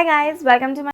Hi guys, welcome to my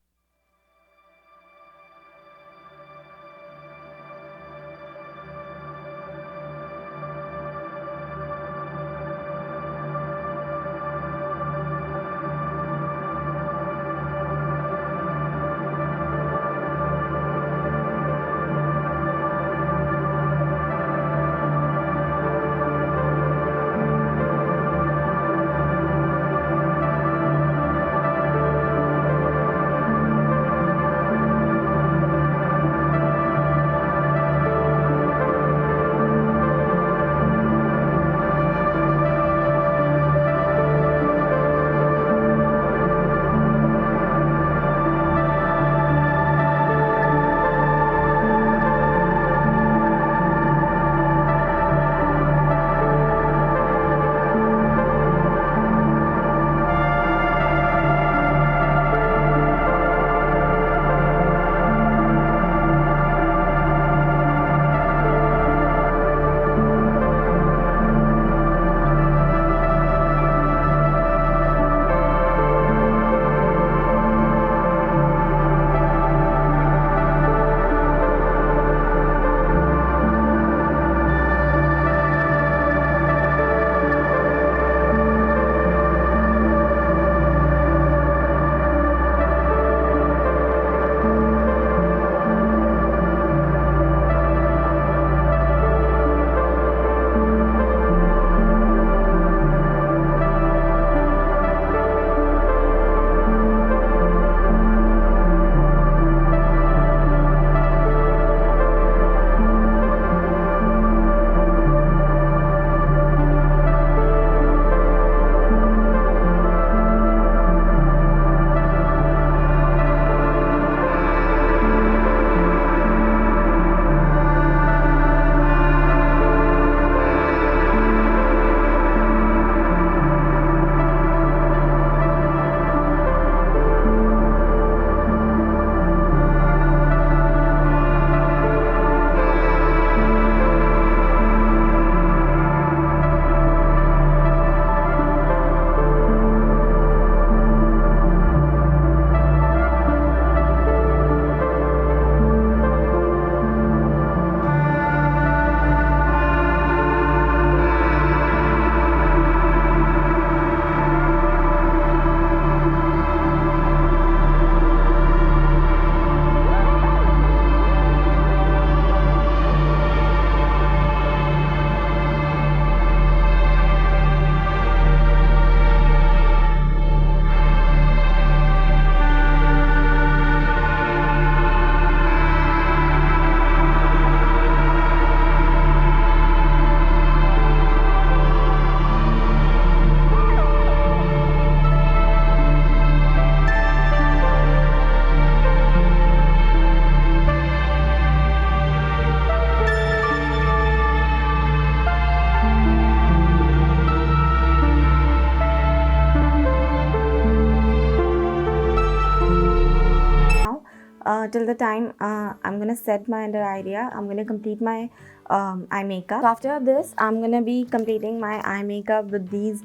till the time I'm gonna set my under idea. I'm gonna complete my eye makeup. So after this, I'm gonna be completing my eye makeup with these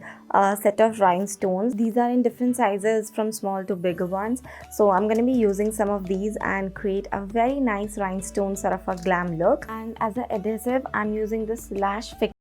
set of rhinestones. These are in different sizes from small to bigger ones. So I'm gonna be using some of these and create a very nice rhinestone sort of a glam look. And as an adhesive, I'm using this lash fix.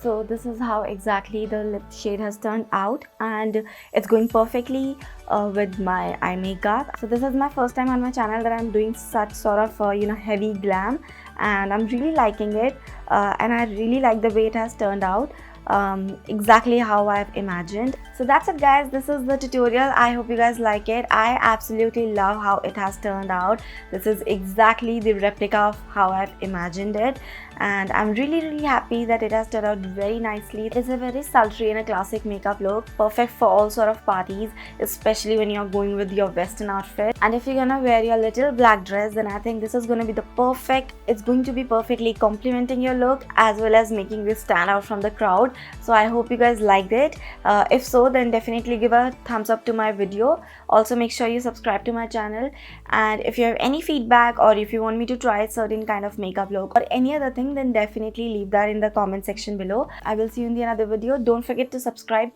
So this is how exactly the lip shade has turned out, and it's going perfectly with my eye makeup. So this is my first time on my channel that I'm doing such sort of heavy glam, and I'm really liking it, and I really like the way it has turned out, exactly how I've imagined. So that's it guys, this is the tutorial. I hope you guys like it. I absolutely love how it has turned out. This is exactly the replica of how I've imagined it, and I'm really happy that it has turned out very nicely. It's a very sultry and a classic makeup look, perfect for all sort of parties, especially when you're going with your western outfit. And if you're gonna wear your little black dress, then I think this is gonna be the perfect, it's going to be perfectly complementing your look as well as making this stand out from the crowd. So I hope you guys liked it. If so, then definitely give a thumbs up to my video. Also make sure you subscribe to my channel, and if you have any feedback or if you want me to try a certain kind of makeup look or any other thing, then definitely leave that in the comment section below. I will see you in the another video. Don't forget to subscribe